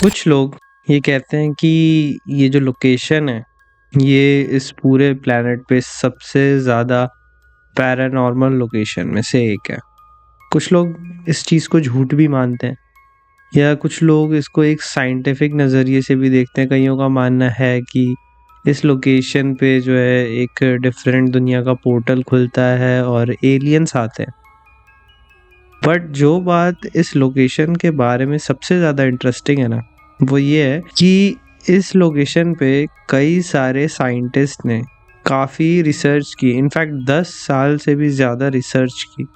कुछ लोग ये कहते हैं कि ये जो लोकेशन है ये इस पूरे प्लैनेट पे सबसे ज़्यादा पैरानॉर्मल लोकेशन में से एक है। कुछ लोग इस चीज़ को झूठ भी मानते हैं या कुछ लोग इसको एक साइंटिफिक नज़रिए से भी देखते हैं। कईयों का मानना है कि इस लोकेशन पे जो है एक डिफरेंट दुनिया का पोर्टल खुलता है और एलियंस आते हैं। बट जो बात इस लोकेशन के बारे में सबसे ज़्यादा इंटरेस्टिंग है ना, वो ये है कि इस लोकेशन पे कई सारे साइंटिस्ट ने काफ़ी रिसर्च की, इनफैक्ट 10 साल से भी ज़्यादा रिसर्च की,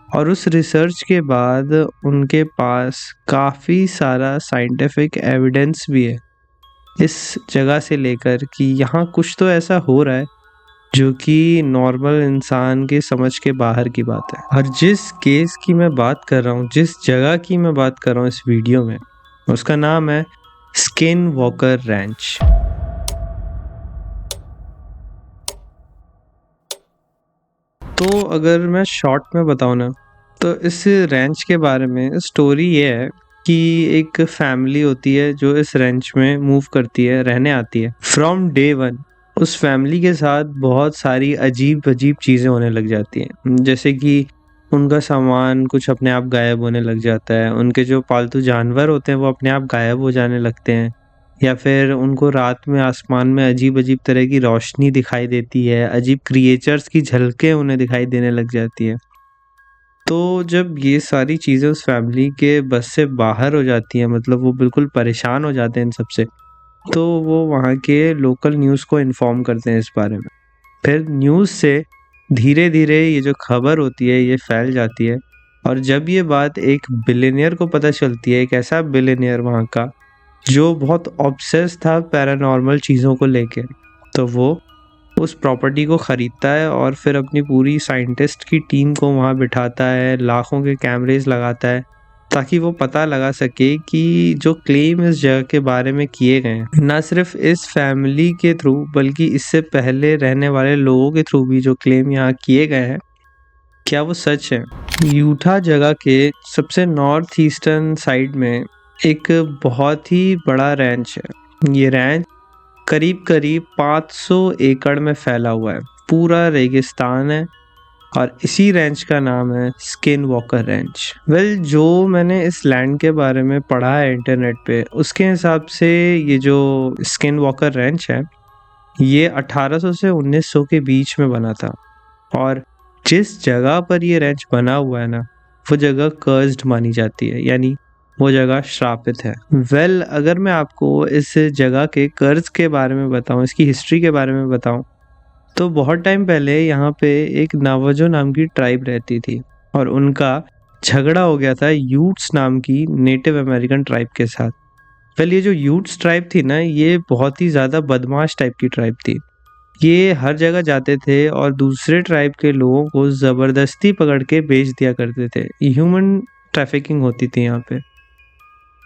और उस रिसर्च के बाद उनके पास काफ़ी सारा साइंटिफिक एविडेंस भी है इस जगह से लेकर कि यहाँ कुछ तो ऐसा हो रहा है जो कि नॉर्मल इंसान के समझ के बाहर की बात है। और जिस केस की मैं बात कर रहा हूँ, जिस जगह की मैं बात कर रहा हूँ इस वीडियो में, उसका नाम है स्किन वॉकर रैंच। तो अगर मैं शॉर्ट में बताऊँ ना, तो इस रैंच के बारे में स्टोरी ये है कि एक फैमिली होती है जो इस रैंच में मूव करती है, रहने आती है। फ्रॉम डे वन उस फैमिली के साथ बहुत सारी अजीब अजीब चीज़ें होने लग जाती हैं, जैसे कि उनका सामान कुछ अपने आप गायब होने लग जाता है, उनके जो पालतू जानवर होते हैं वो अपने आप गायब हो जाने लगते हैं, या फिर उनको रात में आसमान में अजीब अजीब तरह की रोशनी दिखाई देती है, अजीब क्रिएचर्स की झलकें उन्हें दिखाई देने लग जाती है। तो जब ये सारी चीज़ें उस फैमिली के बस से बाहर हो जाती हैं, मतलब वो बिल्कुल परेशान हो जाते हैं इन सब से, तो वो वहाँ के लोकल न्यूज़ को इन्फॉर्म करते हैं इस बारे में। फिर न्यूज़ से धीरे धीरे ये जो खबर होती है ये फैल जाती है, और जब ये बात एक बिलियनियर को पता चलती है, एक ऐसा बिलियनियर वहाँ का जो बहुत ऑब्सेस था पैरानॉर्मल चीज़ों को लेके, तो वो उस प्रॉपर्टी को ख़रीदता है और फिर अपनी पूरी साइंटिस्ट की टीम को वहाँ बिठाता है, लाखों के कैमरेज लगाता है, ताकि वो पता लगा सके कि जो क्लेम इस जगह के बारे में किए गए हैं, ना सिर्फ इस फैमिली के थ्रू बल्कि इससे पहले रहने वाले लोगों के थ्रू भी जो क्लेम यहाँ किए गए हैं, क्या वो सच है। यूटा जगह के सबसे नॉर्थ ईस्टर्न साइड में एक बहुत ही बड़ा रैंच है। ये रैंच करीब करीब 500 एकड़ में फैला हुआ है, पूरा रेगिस्तान है, और इसी रैंच का नाम है स्किन वॉकर रैंच। जो मैंने इस लैंड के बारे में पढ़ा है इंटरनेट पे, उसके हिसाब से ये जो स्किन वॉकर रैंच है ये 1800 से 1900 के बीच में बना था, और जिस जगह पर ये रैंच बना हुआ है ना, वो जगह कर्स्ड मानी जाती है, यानी वो जगह श्रापित है। अगर मैं आपको इस जगह के कर्ज के बारे में बताऊं, इसकी हिस्ट्री के बारे में बताऊं, तो बहुत टाइम पहले यहाँ पे एक नावाजो नाम की ट्राइब रहती थी, और उनका झगड़ा हो गया था यूट्स नाम की नेटिव अमेरिकन ट्राइब के साथ। ये जो यूट्स ट्राइब थी ना, ये बहुत ही ज़्यादा बदमाश टाइप की ट्राइब थी। ये हर जगह जाते थे और दूसरे ट्राइब के लोगों को ज़बरदस्ती पकड़ के बेच दिया करते थे। ह्यूमन ट्रैफिकिंग होती थी यहाँ पे।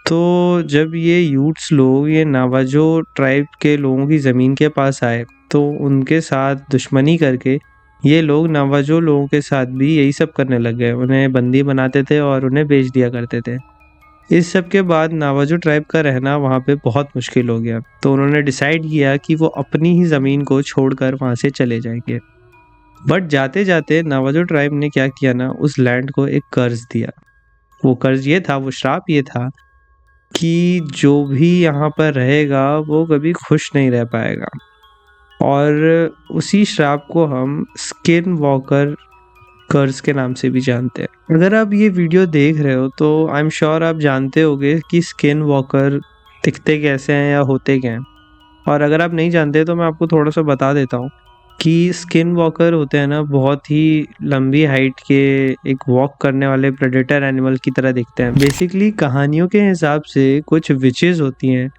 तो जब ये यूट्स लोग ये नावाजो ट्राइब के लोगों की ज़मीन के पास आए, तो उनके साथ दुश्मनी करके ये लोग नावाजो लोगों के साथ भी यही सब करने लग गए। उन्हें बंदी बनाते थे और उन्हें बेच दिया करते थे। इस सब के बाद नावाजो ट्राइब का रहना वहाँ पे बहुत मुश्किल हो गया, तो उन्होंने डिसाइड किया कि वो अपनी ही ज़मीन को छोड़कर वहाँ से चले जाएंगे। बट जाते जाते नावाजो ट्राइब ने क्या किया ना, उस लैंड को एक कर्ज दिया। वो कर्ज ये था, वो श्राप ये था कि जो भी यहाँ पर रहेगा वो कभी खुश नहीं रह पाएगा, और उसी श्राप को हम स्किन वॉकर कर्ज के नाम से भी जानते हैं। अगर आप ये वीडियो देख रहे हो तो आई एम श्योर आप जानते होगे कि स्किन वॉकर दिखते कैसे हैं या होते क्या हैं, और अगर आप नहीं जानते तो मैं आपको थोड़ा सा बता देता हूँ कि स्किन वॉकर होते हैं ना, बहुत ही लंबी हाइट के एक वॉक करने वाले प्रेडेटर एनिमल की तरह दिखते हैं। बेसिकली कहानियों के हिसाब से कुछ विचेस होती हैं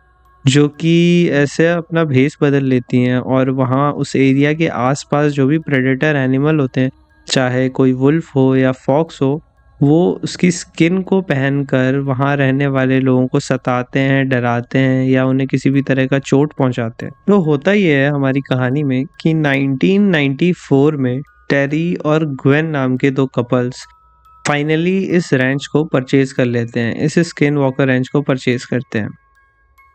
जो कि ऐसे अपना भेस बदल लेती हैं, और वहाँ उस एरिया के आसपास जो भी प्रेडेटर एनिमल होते हैं, चाहे कोई वुल्फ हो या फॉक्स हो, वो उसकी स्किन को पहनकर वहाँ रहने वाले लोगों को सताते हैं, डराते हैं, या उन्हें किसी भी तरह का चोट पहुँचाते हैं। तो होता ये है हमारी कहानी में कि 1994 में टेरी और ग्वेन नाम के दो कपल्स फाइनली इस रैंच को परचेज कर लेते हैं, इस स्किन वॉकर रैंच को परचेज करते हैं।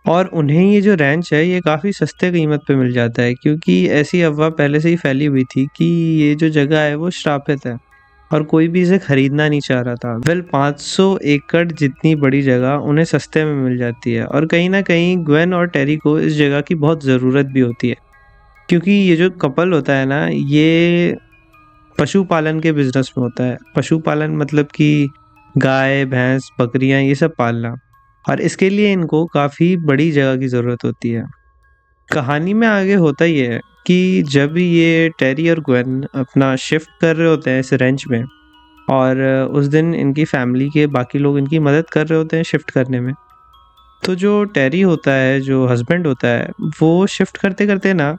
और उन्हें ये जो रैंच है ये काफ़ी सस्ते कीमत पे मिल जाता है, क्योंकि ऐसी अफ़वाह पहले से ही फैली हुई थी कि ये जो जगह है वो श्रापित है और कोई भी इसे खरीदना नहीं चाह रहा था। 500 एकड़ जितनी बड़ी जगह उन्हें सस्ते में मिल जाती है और कहीं ना कहीं ग्वेन और टेरी को इस जगह की बहुत ज़रूरत भी होती है, क्योंकि ये जो कपल होता है ना, ये पशुपालन के बिजनेस में होता है। पशुपालन मतलब कि गाय भैंस बकरियां ये सब पालना, और इसके लिए इनको काफ़ी बड़ी जगह की ज़रूरत होती है। कहानी में आगे होता ये है कि जब ये टेरी और ग्वेन अपना शिफ्ट कर रहे होते हैं इस रेंच में, और उस दिन इनकी फैमिली के बाकी लोग इनकी मदद कर रहे होते हैं शिफ्ट करने में, तो जो टेरी होता है, जो हस्बैंड होता है, वो शिफ्ट करते करते ना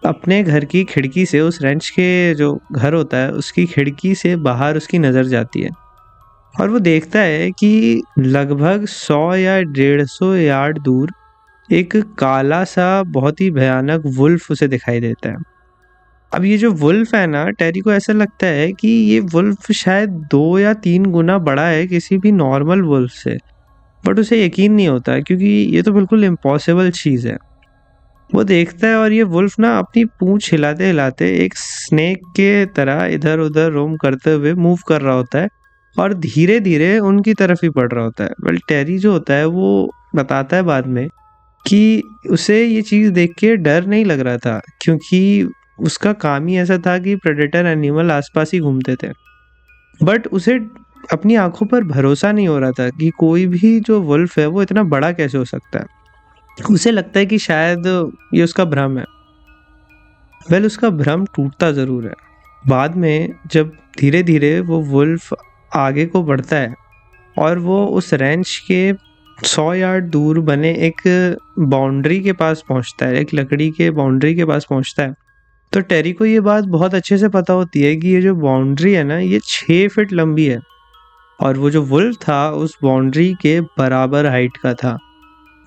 अपने घर की खिड़की से, उस रेंच के जो घर होता है उसकी खिड़की से बाहर उसकी नज़र जाती है और वो देखता है कि लगभग 100 या 150 यार्ड दूर एक काला सा बहुत ही भयानक वुल्फ उसे दिखाई देता है। अब ये जो वुल्फ है ना, टेरी को ऐसा लगता है कि ये वुल्फ शायद 2 या 3 गुना बड़ा है किसी भी नॉर्मल वुल्फ से, बट उसे यकीन नहीं होता क्योंकि ये तो बिल्कुल इम्पॉसिबल चीज़ है। वो देखता है और ये वुल्फ ना अपनी पूंछ हिलाते हिलाते एक स्नेक के तरह इधर उधर रोम करते हुए मूव कर रहा होता है और धीरे धीरे उनकी तरफ ही बढ़ रहा होता है। वेल टेरी जो होता है वो बताता है बाद में कि उसे ये चीज़ देख के डर नहीं लग रहा था, क्योंकि उसका काम ही ऐसा था कि प्रेडेटर एनिमल आसपास ही घूमते थे, बट उसे अपनी आंखों पर भरोसा नहीं हो रहा था कि कोई भी जो वुल्फ है वो इतना बड़ा कैसे हो सकता है। उसे लगता है कि शायद ये उसका भ्रम है। वेल उसका भ्रम टूटता ज़रूर है। बाद में जब धीरे धीरे वो वुल्फ आगे को बढ़ता है और वो उस रेंच के 100 यार्ड दूर बने एक बाउंड्री के पास पहुंचता है, एक लकड़ी के बाउंड्री के पास पहुंचता है, तो टेरी को ये बात बहुत अच्छे से पता होती है कि ये जो बाउंड्री है ना ये 6 फीट लंबी है और वो जो वुल्फ था उस बाउंड्री के बराबर हाइट का था।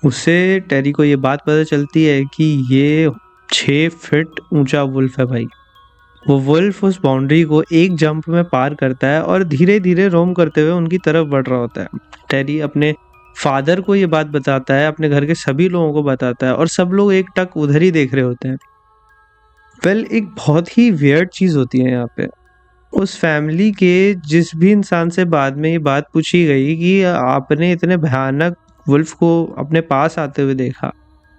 उससे टेरी को ये बात पता चलती है कि ये 6 फीट ऊंचा वुल्फ है भाई। वो वुल्फ उस बाउंड्री को एक जंप में पार करता है और धीरे धीरे रोम करते हुए उनकी तरफ बढ़ रहा होता है। टेरी अपने फादर को ये बात बताता है, अपने घर के सभी लोगों को बताता है और सब लोग एक टक उधर ही देख रहे होते हैं। वेल एक बहुत ही वियर्ड चीज़ होती है यहाँ पे। उस फैमिली के जिस भी इंसान से बाद में ये बात पूछी गई कि आपने इतने भयानक वुल्फ को अपने पास आते हुए देखा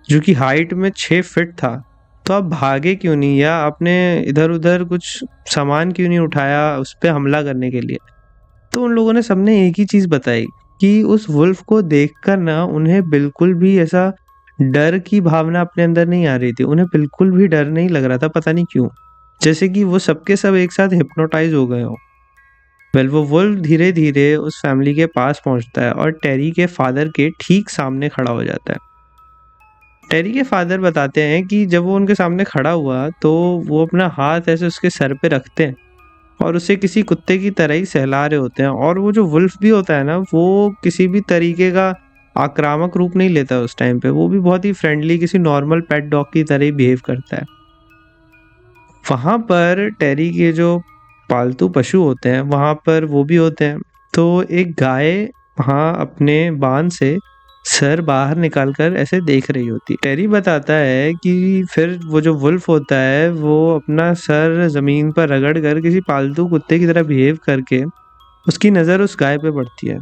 जो कि हाइट में 6 फीट था, तो आप भागे क्यों नहीं या आपने इधर उधर कुछ सामान क्यों नहीं उठाया उस पर हमला करने के लिए। तो उन लोगों ने सबने एक ही चीज़ बताई कि उस वुल्फ को देखकर ना उन्हें बिल्कुल भी ऐसा डर की भावना अपने अंदर नहीं आ रही थी। उन्हें बिल्कुल भी डर नहीं लग रहा था, पता नहीं क्यों, जैसे कि वो सबके सब एक साथ हिप्नोटाइज हो गए हो। वेल वो वुल्फ धीरे धीरे उस फैमिली के पास पहुंचता है और टेरी के फादर के ठीक सामने खड़ा हो जाता है। टेरी के फादर बताते हैं कि जब वो उनके सामने खड़ा हुआ तो वो अपना हाथ ऐसे उसके सर पे रखते हैं और उसे किसी कुत्ते की तरह ही सहला रहे होते हैं, और वो जो वुल्फ भी होता है ना वो किसी भी तरीके का आक्रामक रूप नहीं लेता उस टाइम पे। वो भी बहुत ही फ्रेंडली किसी नॉर्मल पेट डॉग की तरह ही बिहेव करता है। वहाँ पर टेरी के जो पालतू पशु होते हैं वहाँ पर वो भी होते हैं। तो एक गाय वहाँ अपने बांध से सर बाहर निकालकर ऐसे देख रही होती है। टेरी बताता है कि फिर वो जो वुल्फ होता है वो अपना सर जमीन पर रगड़ कर किसी पालतू कुत्ते की तरह बिहेव करके उसकी नज़र उस गाय पे पड़ती है।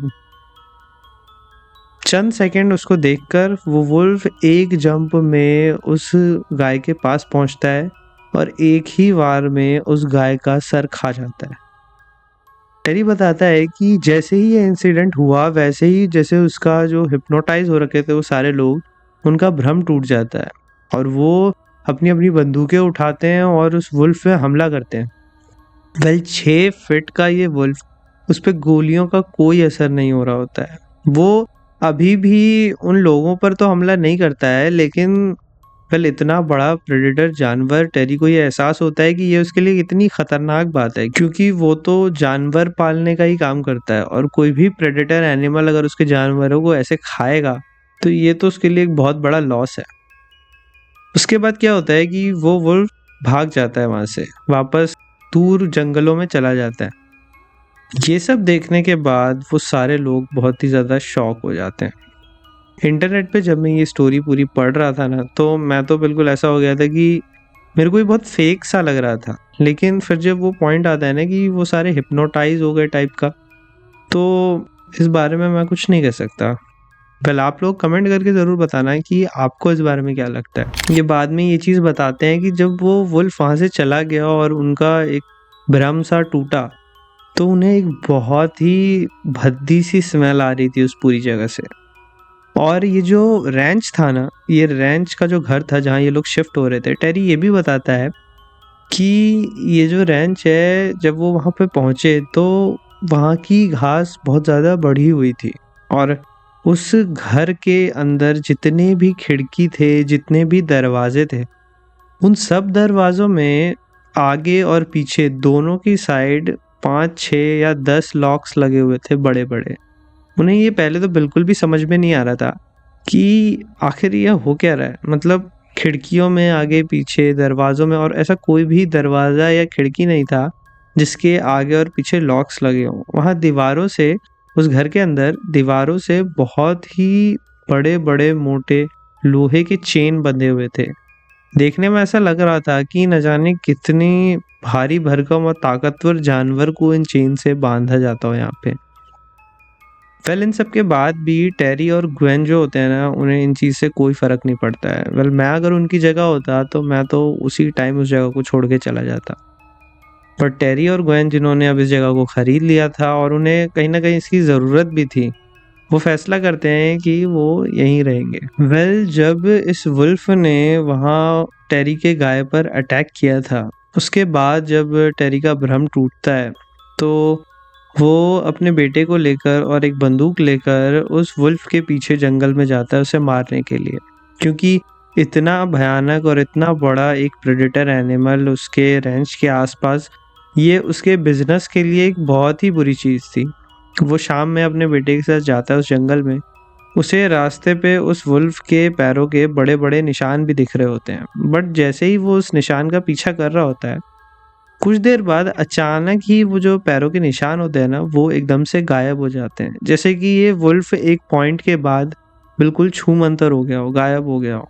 चंद सेकंड उसको देखकर वो वुल्फ एक जंप में उस गाय के पास पहुंचता है और एक ही वार में उस गाय का सर खा जाता है। टेरी बताता है कि जैसे ही ये इंसिडेंट हुआ वैसे ही जैसे उसका जो हिप्नोटाइज हो रखे थे वो सारे लोग, उनका भ्रम टूट जाता है और वो अपनी अपनी बंदूकें उठाते हैं और उस वुल्फ पे हमला करते हैं। वेल 6 फीट का ये वुल्फ, उस पर गोलियों का कोई असर नहीं हो रहा होता है। वो अभी भी उन लोगों पर तो हमला नहीं करता है, लेकिन वेल इतना बड़ा प्रेडेटर जानवर, टेरी को ये एहसास होता है कि ये उसके लिए इतनी खतरनाक बात है, क्योंकि वो तो जानवर पालने का ही काम करता है और कोई भी प्रेडेटर एनिमल अगर उसके जानवरों को ऐसे खाएगा तो ये तो उसके लिए एक बहुत बड़ा लॉस है। उसके बाद क्या होता है कि वो वुल्फ भाग जाता है वहाँ से, वापस दूर जंगलों में चला जाता है। ये सब देखने के बाद वो सारे लोग बहुत ही ज़्यादा शॉक हो जाते हैं। इंटरनेट पे जब मैं ये स्टोरी पूरी पढ़ रहा था ना, तो मैं तो बिल्कुल ऐसा हो गया था कि मेरे को ये बहुत फेक सा लग रहा था। लेकिन फिर जब वो पॉइंट आता है ना कि वो सारे हिप्नोटाइज हो गए टाइप का, तो इस बारे में मैं कुछ नहीं कह सकता। वेल, आप लोग कमेंट करके ज़रूर बताना कि आपको इस बारे में क्या लगता है। ये बाद में ये चीज़ बताते हैं कि जब वो वुल्फ वहाँ से चला गया और उनका एक भ्रम सा टूटा, तो उन्हें एक बहुत ही भद्दी सी स्मेल आ रही थी उस पूरी जगह से। और ये जो रैंच था ना, ये रैंच का जो घर था जहाँ ये लोग शिफ्ट हो रहे थे, टेरी ये भी बताता है कि ये जो रैंच है, जब वो वहाँ पे पहुँचे तो वहाँ की घास बहुत ज़्यादा बढ़ी हुई थी। और उस घर के अंदर जितने भी खिड़की थे, जितने भी दरवाजे थे, उन सब दरवाज़ों में आगे और पीछे दोनों की साइड 5, 6 या 10 लॉक्स लगे हुए थे बड़े-बड़े। उन्हें ये पहले तो बिल्कुल भी समझ में नहीं आ रहा था कि आखिर ये हो क्या रहा है। मतलब खिड़कियों में आगे पीछे, दरवाज़ों में, और ऐसा कोई भी दरवाज़ा या खिड़की नहीं था जिसके आगे और पीछे लॉक्स लगे हों। वहाँ दीवारों से, उस घर के अंदर दीवारों से बहुत ही बड़े-बड़े मोटे लोहे के चेन बंधे हुए थे। देखने में ऐसा लग रहा था कि न जाने कितनी भारी भरकम और ताकतवर जानवर को इन चेन से बांधा जाता हो यहाँ पे। वेल, इन सब के बाद भी टेरी और ग्वेन जो होते हैं ना, उन्हें इन चीज़ से कोई फ़र्क नहीं पड़ता है। वेल, मैं अगर उनकी जगह होता तो मैं तो उसी टाइम उस जगह को छोड़ के चला जाता। पर टेरी और ग्वेन, जिन्होंने अब इस जगह को ख़रीद लिया था और उन्हें कहीं न कहीं इसकी ज़रूरत भी थी, वो फ़ैसला करते हैं कि वो यहीं रहेंगे। वेल, जब इस वुल्फ ने वहाँ टेरी के गाय पर अटैक किया था, उसके बाद जब टेरी का भ्रम टूटता है, तो वो अपने बेटे को लेकर और एक बंदूक लेकर उस वुल्फ के पीछे जंगल में जाता है उसे मारने के लिए। क्योंकि इतना भयानक और इतना बड़ा एक प्रेडेटर एनिमल उसके रेंच के आसपास, ये उसके बिजनेस के लिए एक बहुत ही बुरी चीज़ थी। वो शाम में अपने बेटे के साथ जाता है उस जंगल में। उसे रास्ते पे उस वुल्फ के पैरों के बड़े-बड़े निशान भी दिख रहे होते हैं। बट जैसे ही वो उस निशान का पीछा कर रहा होता है, कुछ देर बाद अचानक ही वो जो पैरों के निशान होते हैं ना, वो एकदम से गायब हो जाते हैं। जैसे कि ये वुल्फ एक पॉइंट के बाद बिल्कुल छूमंतर हो गया हो, गायब हो गया हो।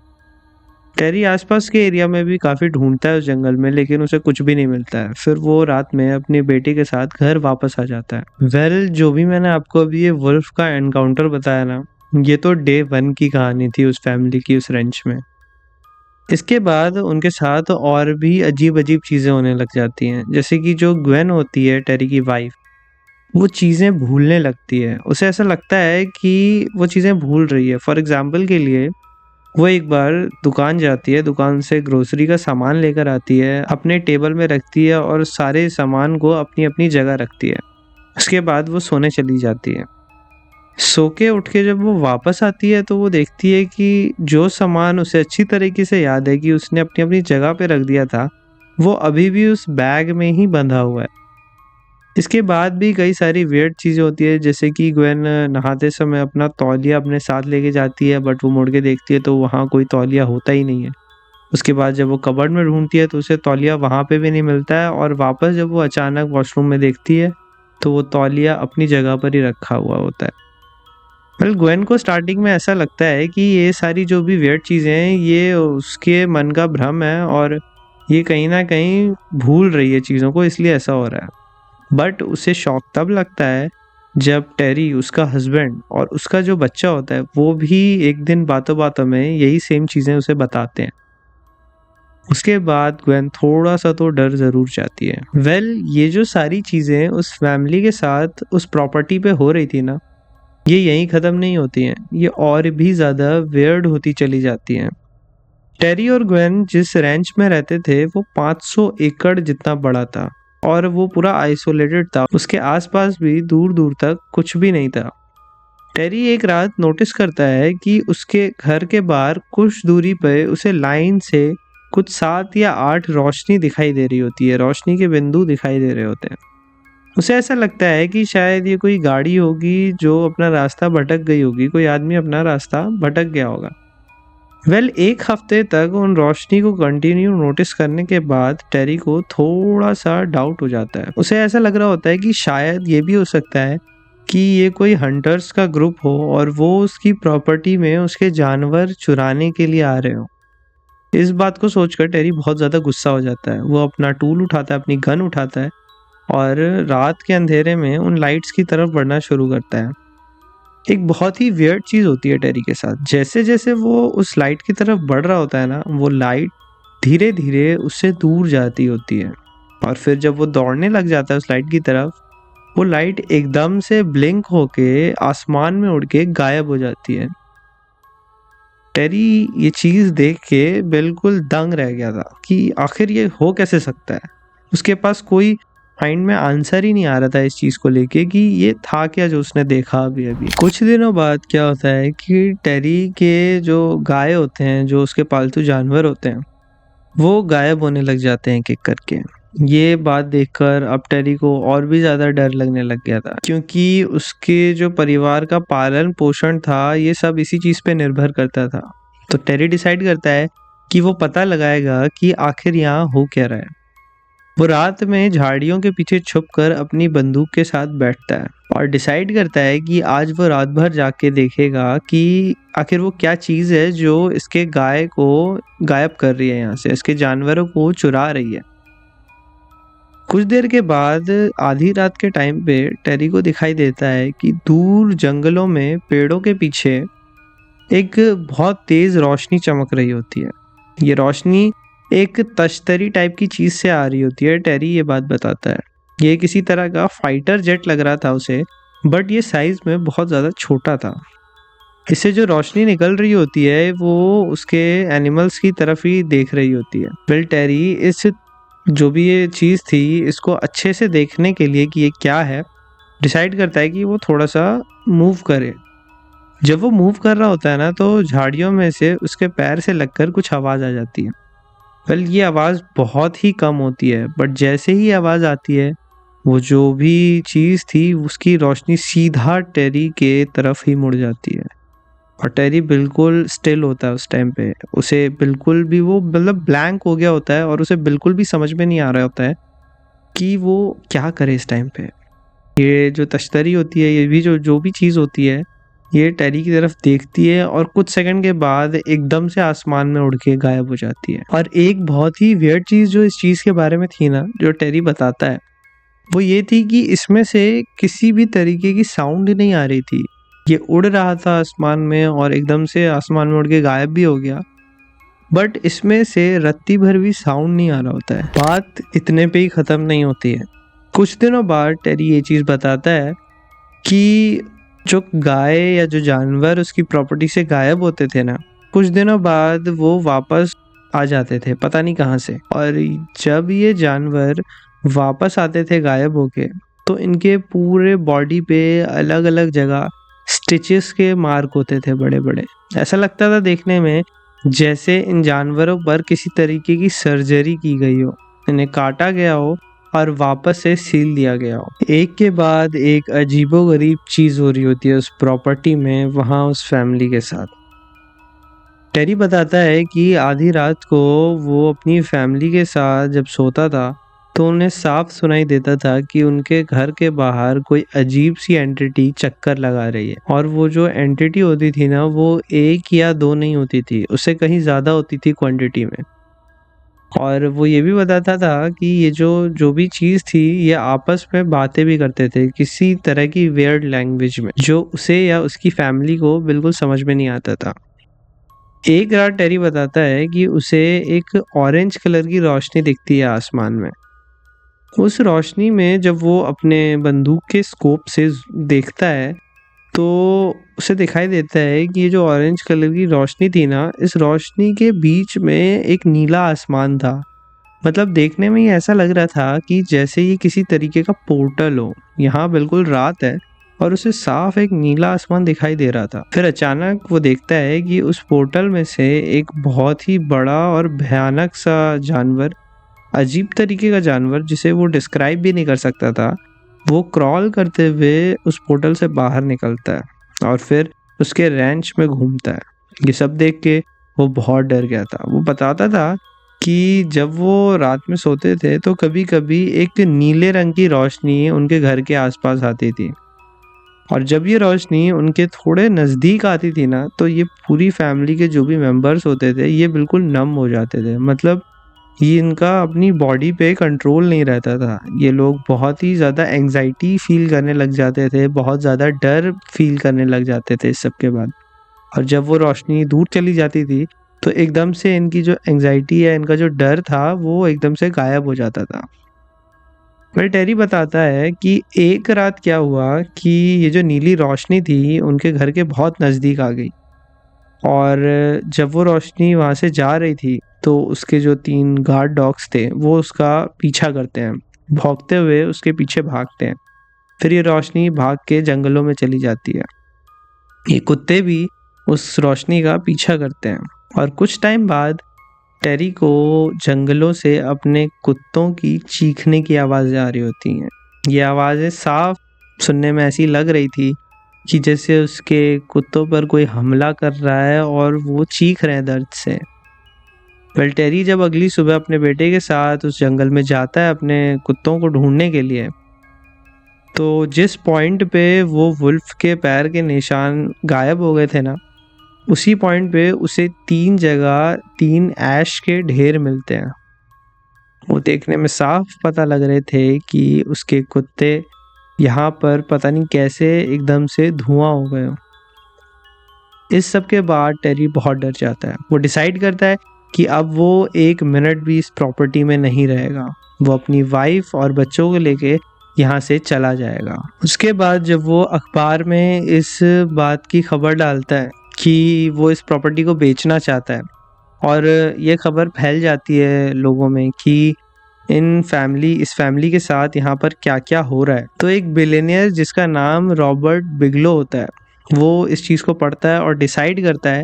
टेरी आसपास के एरिया में भी काफ़ी ढूंढता है उस जंगल में, लेकिन उसे कुछ भी नहीं मिलता है। फिर वो रात में अपनी बेटी के साथ घर वापस आ जाता है। वेल, जो भी मैंने आपको अभी ये वुल्फ का एनकाउंटर बताया ना, ये तो डे 1 की कहानी थी उस फैमिली की, उस रेंच में। इसके बाद उनके साथ और भी अजीब-अजीब चीज़ें होने लग जाती हैं। जैसे कि जो ग्वेन होती है, टेरी की वाइफ़, वो चीज़ें भूलने लगती है। उसे ऐसा लगता है कि वो चीज़ें भूल रही है। फॉर एग्ज़ाम्पल के लिए, वो एक बार दुकान जाती है, दुकान से ग्रोसरी का सामान लेकर आती है, अपने टेबल में रखती है और सारे सामान को अपनी-अपनी जगह रखती है। उसके बाद वो सोने चली जाती है। सो के उठ के जब वो वापस आती है, तो वो देखती है कि जो सामान उसे अच्छी तरीके से याद है कि उसने अपनी-अपनी जगह पे रख दिया था, वो अभी भी उस बैग में ही बंधा हुआ है। इसके बाद भी कई सारी वियर्ड चीज़ें होती है, जैसे कि ग्वेन नहाते समय अपना तौलिया अपने साथ लेके जाती है, बट वो मुड़ के देखती है तो वहाँ कोई तौलिया होता ही नहीं है। उसके बाद जब वो कबर्ड में ढूँढती है तो उसे तौलिया वहाँ पे भी नहीं मिलता है, और वापस जब वो अचानक वॉशरूम में देखती है, तो वो तौलिया अपनी जगह पर ही रखा हुआ होता है। वेल, ग्वेन को स्टार्टिंग में ऐसा लगता है कि ये सारी जो भी वियर्ड चीज़ें हैं, ये उसके मन का भ्रम है और ये कहीं न कहीं भूल रही है चीज़ों को, इसलिए ऐसा हो रहा है। बट उसे शॉक तब लगता है जब टेरी, उसका हस्बैंड, और उसका जो बच्चा होता है, वो भी एक दिन बातों-बातों में यही सेम चीज़ें उसे बताते हैं। उसके बाद ग्वेन थोड़ा-सा तो डर ज़रूर जाती है। वेल, ये जो सारी चीज़ें उस फैमिली के साथ उस प्रॉपर्टी पे हो रही थी ना, ये यहीं ख़त्म नहीं होती हैं, ये और भी ज़्यादा वियर्ड होती चली जाती हैं। टेरी और ग्वेन जिस रैंच में रहते थे, वो 500 एकड़ जितना बड़ा था और वो पूरा आइसोलेटेड था। उसके आसपास भी दूर-दूर तक कुछ भी नहीं था। टेरी एक रात नोटिस करता है कि उसके घर के बाहर कुछ दूरी पे उसे लाइन से कुछ 7 या 8 रोशनी दिखाई दे रही होती है, रोशनी के बिंदु दिखाई दे रहे होते हैं। उसे ऐसा लगता है कि शायद ये कोई गाड़ी होगी जो अपना रास्ता भटक गई होगी, कोई आदमी अपना रास्ता भटक गया होगा। वेल, एक हफ्ते तक उन रोशनी को कंटिन्यू नोटिस करने के बाद टेरी को थोड़ा सा डाउट हो जाता है। उसे ऐसा लग रहा होता है कि शायद ये भी हो सकता है कि ये कोई हंटर्स का ग्रुप हो और वो उसकी प्रॉपर्टी में उसके जानवर चुराने के लिए आ रहे हो। इस बात को सोचकर टेरी बहुत ज़्यादा गुस्सा हो जाता है। वो अपना टूल उठाता है, अपनी गन उठाता है और रात के अंधेरे में उन लाइट्स की तरफ बढ़ना शुरू करता है। एक बहुत ही वियर्ड चीज़ होती है टेरी के साथ। जैसे-जैसे वो उस लाइट की तरफ बढ़ रहा होता है ना, वो लाइट धीरे-धीरे उससे दूर जाती होती है और फिर जब वो दौड़ने लग जाता है उस लाइट की तरफ, वो लाइट एकदम से ब्लिंक होके आसमान में उड़ के गायब हो जाती है। टेरी ये चीज़ देख के बिल्कुल दंग रह गया था कि आखिर ये हो कैसे सकता है। उसके पास कोई माइंड में आंसर ही नहीं आ रहा था इस चीज़ को लेके कि ये था क्या जो उसने देखा अभी-अभी। कुछ दिनों बाद क्या होता है कि टेरी के जो गाय होते हैं, जो उसके पालतू जानवर होते हैं, वो गायब होने लग जाते हैं एक-एक करके। ये बात देखकर अब टेरी को और भी ज़्यादा डर लगने लग गया था, क्योंकि उसके जो परिवार का पालन-पोषण था, ये सब इसी चीज़ पे निर्भर करता था। तो टेरी डिसाइड करता है कि वो पता लगाएगा कि आखिर यहाँ हो क्या रहा है। वो रात में झाड़ियों के पीछे छुपकर अपनी बंदूक के साथ बैठता है और डिसाइड करता है कि आज वो रात भर जाग के देखेगा कि आखिर वो क्या चीज़ है जो इसके गाय को गायब कर रही है, यहाँ से इसके जानवरों को चुरा रही है। कुछ देर के बाद आधी रात के टाइम पे टेरी को दिखाई देता है कि दूर जंगलों में पेड़ों के पीछे एक बहुत तेज रोशनी चमक रही होती है। ये रोशनी एक तश्तरी टाइप की चीज से आ रही होती है। टेरी ये बात बताता है। ये किसी तरह का फाइटर जेट लग रहा था उसे, बट ये साइज में बहुत ज़्यादा छोटा था। इससे जो रोशनी निकल रही होती है वो उसके एनिमल्स की तरफ ही देख रही होती है। फिर टेरी इस जो भी ये चीज़ थी इसको अच्छे से देखने के लिए कि ये क्या है, डिसाइड करता है कि वो थोड़ा सा मूव करे। जब वो मूव कर रहा होता है ना, तो झाड़ियों में से उसके पैर से लगकर कुछ आवाज़ आ जाती है। वेल ये आवाज़ बहुत ही कम होती है, बट जैसे ही आवाज़ आती है वो जो भी चीज़ थी उसकी रोशनी सीधा टेरी के तरफ ही मुड़ जाती है और टेरी बिल्कुल स्टिल होता है उस टाइम पे। उसे बिल्कुल भी वो मतलब ब्लैंक हो गया होता है और उसे बिल्कुल भी समझ में नहीं आ रहा होता है कि वो क्या करे इस टाइम पे। ये जो तश्तरी होती है, ये भी जो भी चीज़ होती है, ये टेरी की तरफ देखती है और कुछ सेकंड के बाद एकदम से आसमान में उड़ के गायब हो जाती है। और एक बहुत ही वियर्ड चीज़ जो इस चीज़ के बारे में थी ना, जो टेरी बताता है, वो ये थी कि इसमें से किसी भी तरीके की साउंड नहीं आ रही थी। ये उड़ रहा था आसमान में और एकदम से आसमान में उड़ के गायब भी हो गया, बट इसमें से रत्ती भर भी साउंड नहीं आ रहा होता है। बात इतने पे ही ख़त्म नहीं होती है। कुछ दिनों बाद टेरी ये चीज़ बताता है कि जो गाय या जो जानवर उसकी प्रॉपर्टी से गायब होते थे ना, कुछ दिनों बाद वो वापस आ जाते थे, पता नहीं कहाँ से। और जब ये जानवर वापस आते थे गायब होके, तो इनके पूरे बॉडी पे अलग अलग जगह स्टिचेस के मार्क होते थे बड़े बड़े। ऐसा लगता था देखने में जैसे इन जानवरों पर किसी तरीके की सर्जरी की गई हो, इन्हें काटा गया हो और वापस से सील दिया गया हो। एक के बाद एक अजीबोगरीब चीज़ हो रही होती है उस प्रॉपर्टी में, वहाँ उस फैमिली के साथ। टेरी बताता है कि आधी रात को वो अपनी फैमिली के साथ जब सोता था, तो उन्हें साफ सुनाई देता था कि उनके घर के बाहर कोई अजीब सी एंटिटी चक्कर लगा रही है। और वो जो एंटिटी होती थी ना, वो एक या दो नहीं होती थी, उससे कहीं ज़्यादा होती थी क्वांटिटी में। और वो ये भी बताता था कि ये जो भी चीज़ थी, ये आपस में बातें भी करते थे किसी तरह की वियर्ड लैंग्वेज में, जो उसे या उसकी फैमिली को बिल्कुल समझ में नहीं आता था। एक रात टेरी बताता है कि उसे एक ऑरेंज कलर की रोशनी दिखती है आसमान में। उस रोशनी में जब वो अपने बंदूक के स्कोप से देखता है, तो उसे दिखाई देता है कि ये जो ऑरेंज कलर की रोशनी थी ना, इस रोशनी के बीच में एक नीला आसमान था। मतलब देखने में ये ऐसा लग रहा था कि जैसे ये किसी तरीके का पोर्टल हो। यहाँ बिल्कुल रात है और उसे साफ एक नीला आसमान दिखाई दे रहा था। फिर अचानक वो देखता है कि उस पोर्टल में से एक बहुत ही बड़ा और भयानक सा जानवर, अजीब तरीके का जानवर जिसे वो डिस्क्राइब भी नहीं कर सकता था, वो क्रॉल करते हुए उस पोर्टल से बाहर निकलता है और फिर उसके रैंच में घूमता है। ये सब देख के वो बहुत डर गया था। वो बताता था कि जब वो रात में सोते थे तो कभी कभी एक नीले रंग की रोशनी उनके घर के आसपास आती थी। और जब ये रोशनी उनके थोड़े नज़दीक आती थी ना, तो ये पूरी फैमिली के जो भी मेंबर्स होते थे ये बिल्कुल नम हो जाते थे। मतलब ये इनका अपनी बॉडी पे कंट्रोल नहीं रहता था। ये लोग बहुत ही ज़्यादा एंग्जाइटी फील करने लग जाते थे, बहुत ज़्यादा डर फील करने लग जाते थे इस सब के बाद। और जब वो रोशनी दूर चली जाती थी तो एकदम से इनकी जो एंग्जाइटी है, इनका जो डर था, वो एकदम से गायब हो जाता था। फिर टेरी बताता है कि एक रात क्या हुआ कि ये जो नीली रोशनी थी उनके घर के बहुत नज़दीक आ गई, और जब वो रोशनी वहाँ से जा रही थी तो उसके जो 3 गार्ड डॉग्स थे वो उसका पीछा करते हैं, भौंकते हुए उसके पीछे भागते हैं। फिर ये रोशनी भाग के जंगलों में चली जाती है। ये कुत्ते भी उस रोशनी का पीछा करते हैं, और कुछ टाइम बाद टेरी को जंगलों से अपने कुत्तों की चीखने की आवाज़ें आ रही होती हैं। ये आवाज़ें साफ सुनने में ऐसी लग रही थी कि जैसे उसके कुत्तों पर कोई हमला कर रहा है और वो चीख रहे हैं दर्द से। वेल, टेरी जब अगली सुबह अपने बेटे के साथ उस जंगल में जाता है अपने कुत्तों को ढूंढने के लिए, तो जिस पॉइंट पे वो वुल्फ के पैर के निशान गायब हो गए थे ना, उसी पॉइंट पे उसे 3 जगह 3 ऐश के ढेर मिलते हैं। वो देखने में साफ पता लग रहे थे कि उसके कुत्ते यहाँ पर पता नहीं कैसे एकदम से धुआं हो गए हो। इस सब के बाद टेरी बहुत डर जाता है। वो डिसाइड करता है कि अब वो 1 मिनट भी इस प्रॉपर्टी में नहीं रहेगा। वो अपनी वाइफ और बच्चों को लेके यहाँ से चला जाएगा। उसके बाद जब वो अखबार में इस बात की खबर डालता है कि वो इस प्रॉपर्टी को बेचना चाहता है, और ये खबर फैल जाती है लोगों में कि इस फैमिली के साथ यहाँ पर क्या क्या हो रहा है, तो एक बिलियनियर जिसका नाम रॉबर्ट बिगलो होता है, वो इस चीज़ को पढ़ता है और डिसाइड करता है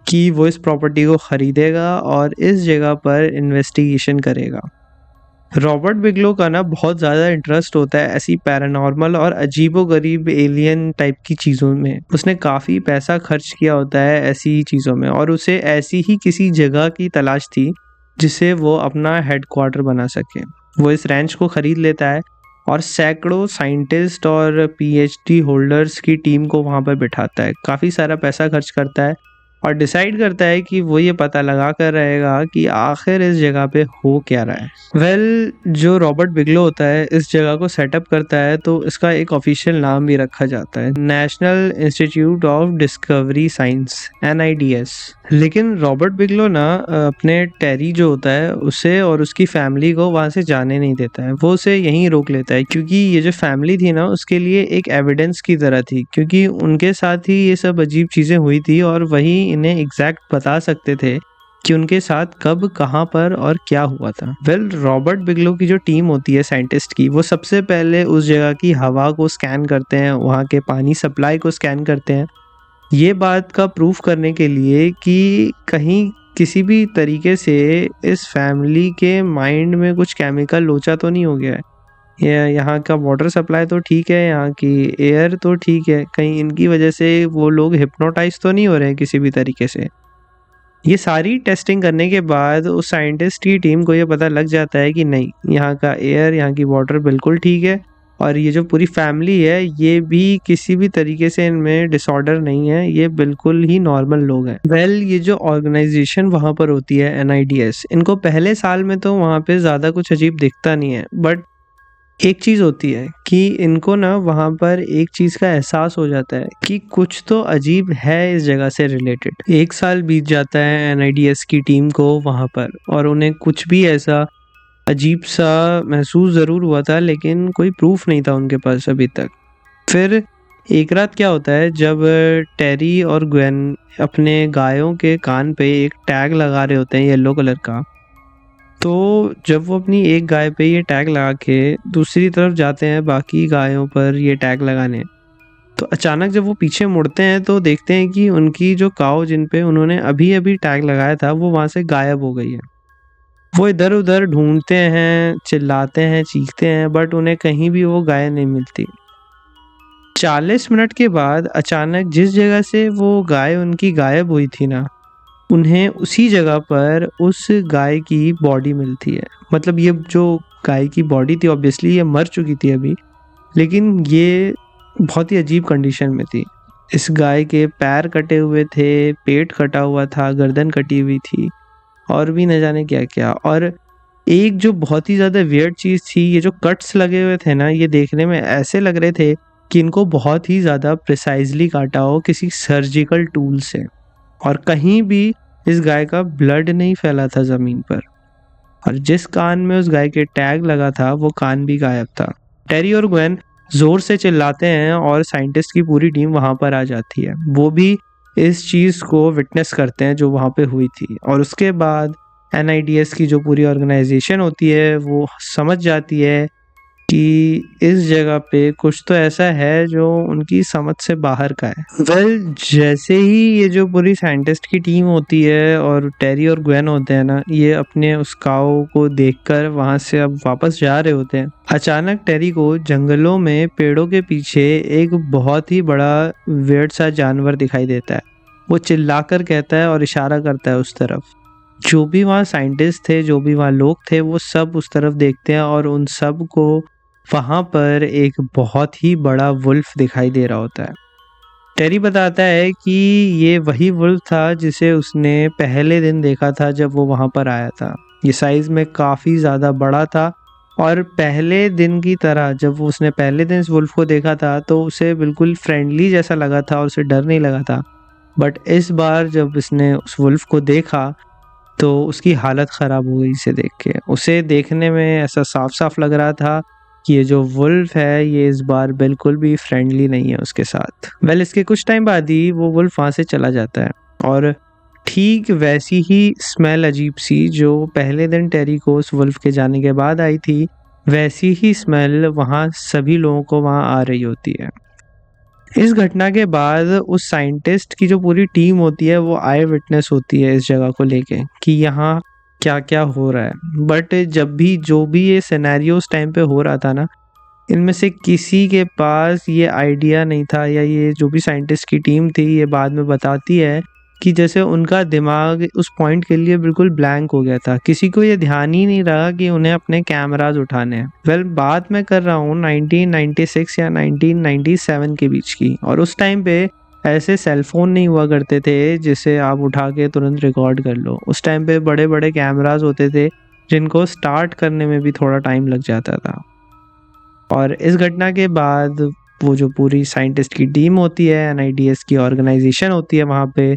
कि वो इस प्रॉपर्टी को ख़रीदेगा और इस जगह पर इन्वेस्टिगेशन करेगा। रॉबर्ट बिगलो का ना बहुत ज़्यादा इंटरेस्ट होता है ऐसी पैरानॉर्मल और अजीबोगरीब एलियन टाइप की चीज़ों में। उसने काफ़ी पैसा खर्च किया होता है ऐसी चीज़ों में, और उसे ऐसी ही किसी जगह की तलाश थी जिसे वो अपना हेडक्वार्टर बना सके। वो इस रैंच को ख़रीद लेता है और सैकड़ों साइंटिस्ट और पीएचडी होल्डर्स की टीम को वहाँ पर बिठाता है। काफ़ी सारा पैसा खर्च करता है और डिसाइड करता है कि वो ये पता लगा कर रहेगा कि आखिर इस जगह पे हो क्या रहा है। वेल, जो रॉबर्ट बिगलो होता है इस जगह को सेटअप करता है, तो इसका एक ऑफिशियल नाम भी रखा जाता है, national institute of discovery science, NIDS। लेकिन रॉबर्ट बिगलो ना अपने टेरी जो होता है उसे और उसकी फैमिली को वहाँ से जाने नहीं देता है। वो उसे यहीं रोक लेता है, क्योंकि ये जो फैमिली थी ना उसके लिए एक एविडेंस की तरह थी, क्योंकि उनके साथ ही ये सब अजीब चीज़ें हुई थी और वही इन्हें एग्जैक्ट बता सकते थे कि उनके साथ कब, कहाँ पर और क्या हुआ था। वेल, रॉबर्ट बिगलो की जो टीम होती है साइंटिस्ट की, वो सबसे पहले उस जगह की हवा को स्कैन करते हैं, वहाँ के पानी सप्लाई को स्कैन करते हैं, ये बात का प्रूफ करने के लिए कि कहीं किसी भी तरीके से इस फैमिली के माइंड में कुछ केमिकल लोचा तो नहीं हो गया है। यहाँ का वाटर सप्लाई तो ठीक है, यहाँ की एयर तो ठीक है, कहीं इनकी वजह से वो लोग हिप्नोटाइज तो नहीं हो रहे हैं किसी भी तरीके से। ये सारी टेस्टिंग करने के बाद उस साइंटिस्ट की टीम को ये पता लग जाता है कि नहीं, यहाँ का एयर, यहाँ की वाटर बिल्कुल ठीक है, और ये जो पूरी फैमिली है ये भी किसी भी तरीके से इनमें डिसऑर्डर नहीं है, ये बिल्कुल ही नॉर्मल लोग हैं। वेल, ये जो ऑर्गेनाइजेशन वहाँ पर होती है NIDS, इनको पहले साल में तो वहाँ पे ज़्यादा कुछ अजीब दिखता नहीं है, बट एक चीज़ होती है कि इनको ना वहाँ पर एक चीज़ का एहसास हो जाता है कि कुछ तो अजीब है इस जगह से रिलेटेड। 1 साल बीत जाता है NIDS की टीम को वहाँ पर, और उन्हें कुछ भी ऐसा अजीब सा महसूस ज़रूर हुआ था, लेकिन कोई प्रूफ नहीं था उनके पास अभी तक। फिर एक रात क्या होता है, जब टेरी और ग्वेन अपने गायों के कान पे एक टैग लगा रहे होते हैं येलो कलर का, तो जब वो अपनी एक गाय पे ये टैग लगा के दूसरी तरफ जाते हैं बाकी गायों पर ये टैग लगाने, तो अचानक जब वो पीछे मुड़ते हैं तो देखते हैं कि उनकी जो काऊ जिन पे उन्होंने अभी अभी टैग लगाया था वो वहाँ से गायब हो गई है। वो इधर उधर ढूंढते हैं, चिल्लाते हैं, चीखते हैं, बट उन्हें कहीं भी वो गाय नहीं मिलती। 40 मिनट के बाद अचानक जिस जगह से वो गाय उनकी गायब हुई थी ना, उन्हें उसी जगह पर उस गाय की बॉडी मिलती है। मतलब ये जो गाय की बॉडी थी ऑब्वियसली ये मर चुकी थी अभी, लेकिन ये बहुत ही अजीब कंडीशन में थी। इस गाय के पैर कटे हुए थे, पेट कटा हुआ था, गर्दन कटी हुई थी और भी न जाने क्या-क्या। और एक जो बहुत ही ज़्यादा वियर्ड चीज़ थी, ये जो कट्स लगे हुए थे ना, ये देखने में ऐसे लग रहे थे कि इनको बहुत ही ज़्यादा प्रिसाइज़ली काटा हो किसी सर्जिकल टूल से, और कहीं भी इस गाय का ब्लड नहीं फैला था ज़मीन पर। और जिस कान में उस गाय के टैग लगा था, वो कान भी गायब था। टेरी और ग्वेन ज़ोर से चिल्लाते हैं और साइंटिस्ट की पूरी टीम वहाँ पर आ जाती है। वो भी इस चीज़ को विटनेस करते हैं जो वहाँ पे हुई थी, और उसके बाद NIDS की जो पूरी ऑर्गेनाइजेशन होती है वो समझ जाती है कि इस जगह पे कुछ तो ऐसा है जो उनकी समझ से बाहर का है। जैसे ही ये जो पूरी साइंटिस्ट की टीम होती है और टेरी और ग्वेन होते हैं ना, ये अपने उस काऊ को देखकर वहां से अब वापस जा रहे होते हैं। अचानक टेरी को जंगलों में पेड़ों के पीछे एक बहुत ही बड़ा वियर्ड सा जानवर दिखाई देता है। वो चिल्लाकर कहता है और इशारा करता है उस तरफ। जो भी वहाँ साइंटिस्ट थे, जो भी वहाँ लोग थे, वो सब उस तरफ देखते हैं और उन सब को वहाँ पर एक बहुत ही बड़ा वुल्फ दिखाई दे रहा होता है। टेरी बताता है कि ये वही वुल्फ था जिसे उसने पहले दिन देखा था जब वो वहाँ पर आया था। ये साइज में काफ़ी ज़्यादा बड़ा था, और पहले दिन की तरह जब उसने पहले दिन इस वुल्फ को देखा था तो उसे बिल्कुल फ्रेंडली जैसा लगा था और उसे डर नहीं लगा था। बट इस बार जब इसने उस वुल्फ को देखा तो उसकी हालत ख़राब हो गई इसे देख के। उसे देखने में ऐसा साफ साफ लग रहा था कि ये जो वुल्फ है ये इस बार बिल्कुल भी फ्रेंडली नहीं है उसके साथ। इसके कुछ टाइम बाद ही वो वुल्फ वहाँ से चला जाता है, और ठीक वैसी ही स्मेल अजीब सी जो पहले दिन टेरी को उस वुल्फ के जाने के बाद आई थी, वैसी ही स्मेल वहाँ सभी लोगों को वहाँ आ रही होती है। इस घटना के बाद उस साइंटिस्ट की जो पूरी टीम होती है वो आई विटनेस होती है इस जगह को लेके कि यहाँ क्या क्या हो रहा है। बट जब भी जो भी ये सिनेरियो उस टाइम पे हो रहा था ना, इनमें से किसी के पास ये आइडिया नहीं था, या ये जो भी साइंटिस्ट की टीम थी ये बाद में बताती है कि जैसे उनका दिमाग उस पॉइंट के लिए बिल्कुल ब्लैंक हो गया था। किसी को ये ध्यान ही नहीं रहा कि उन्हें अपने कैमराज उठाने हैं। बात मैं कर रहा हूँ 1996 या 1997 के बीच की, और उस टाइम पे ऐसे सेलफोन नहीं हुआ करते थे जिसे आप उठा के तुरंत रिकॉर्ड कर लो। उस टाइम पे बड़े बड़े कैमराज होते थे जिनको स्टार्ट करने में भी थोड़ा टाइम लग जाता था। और इस घटना के बाद वो जो पूरी साइंटिस्ट की टीम होती है, NIDS की ऑर्गेनाइजेशन होती है, वहाँ पे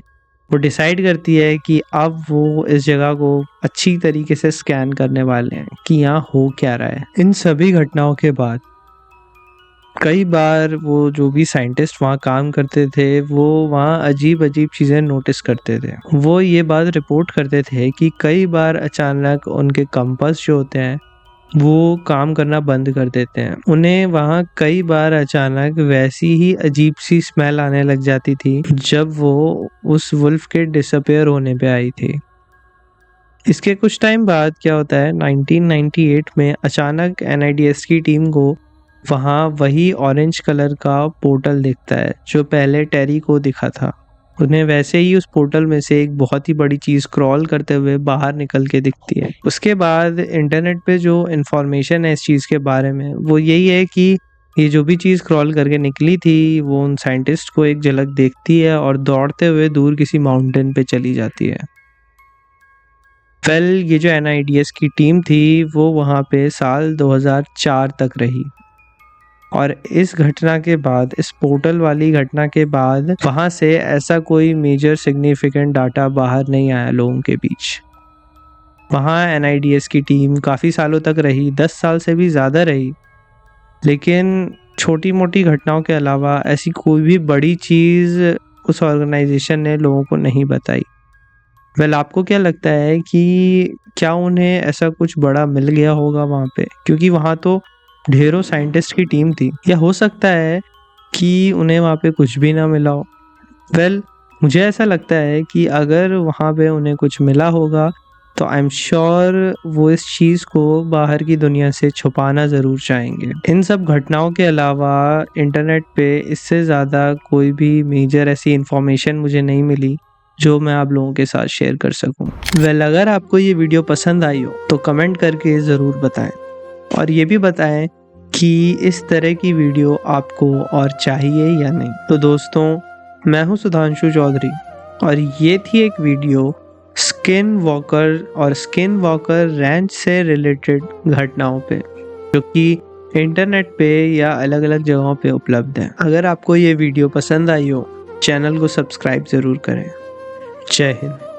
वो डिसाइड करती है कि अब वो इस जगह को अच्छी तरीके से स्कैन करने वाले हैं कि यहाँ हो क्या रहा है। इन सभी घटनाओं के बाद कई बार वो जो भी साइंटिस्ट वहाँ काम करते थे वो वहाँ अजीब अजीब चीज़ें नोटिस करते थे। वो ये बात रिपोर्ट करते थे कि कई बार अचानक उनके कंपास जो होते हैं वो काम करना बंद कर देते हैं। उन्हें वहाँ कई बार अचानक वैसी ही अजीब सी स्मेल आने लग जाती थी जब वो उस वुल्फ के डिसअपीयर होने पे आई थी। इसके कुछ टाइम बाद क्या होता है, 1998 में अचानक NIDS की टीम को वहाँ वही ऑरेंज कलर का पोर्टल दिखता है जो पहले टेरी को दिखा था। उन्हें वैसे ही उस पोर्टल में से एक बहुत ही बड़ी चीज़ क्रॉल करते हुए बाहर निकल के दिखती है। उसके बाद इंटरनेट पे जो इन्फॉर्मेशन है इस चीज़ के बारे में वो यही है कि ये जो भी चीज़ क्रॉल करके निकली थी वो उन साइंटिस्ट को एक झलक देखती है और दौड़ते हुए दूर किसी माउंटेन पे चली जाती है। ये जो NIDS की टीम थी वो वहाँ पे साल 2004 तक रही, और इस घटना के बाद, इस पोर्टल वाली घटना के बाद वहाँ से ऐसा कोई मेजर सिग्निफिकेंट डाटा बाहर नहीं आया लोगों के बीच। वहाँ NIDS की टीम काफ़ी सालों तक रही, 10 साल से भी ज़्यादा रही, लेकिन छोटी मोटी घटनाओं के अलावा ऐसी कोई भी बड़ी चीज़ उस ऑर्गेनाइजेशन ने लोगों को नहीं बताई। आपको क्या लगता है कि क्या उन्हें ऐसा कुछ बड़ा मिल गया होगा वहाँ पे? क्योंकि वहाँ तो ढेरों साइंटिस्ट की टीम थी, या हो सकता है कि उन्हें वहाँ पे कुछ भी ना मिला हो। मुझे ऐसा लगता है कि अगर वहाँ पे उन्हें कुछ मिला होगा तो आई एम श्योर वो इस चीज़ को बाहर की दुनिया से छुपाना ज़रूर चाहेंगे। इन सब घटनाओं के अलावा इंटरनेट पे इससे ज़्यादा कोई भी मेजर ऐसी इन्फॉर्मेशन मुझे नहीं मिली जो मैं आप लोगों के साथ शेयर कर सकूं। अगर आपको ये वीडियो पसंद आई हो तो कमेंट करके ज़रूर बताएं, और ये भी बताएं कि इस तरह की वीडियो आपको और चाहिए या नहीं। तो दोस्तों, मैं हूं सुधांशु चौधरी और ये थी एक वीडियो स्किन वॉकर रैंच से रिलेटेड घटनाओं पे, जो कि इंटरनेट पे या अलग अलग जगहों पे उपलब्ध है। अगर आपको ये वीडियो पसंद आई हो, चैनल को सब्सक्राइब ज़रूर करें। जय हिंद।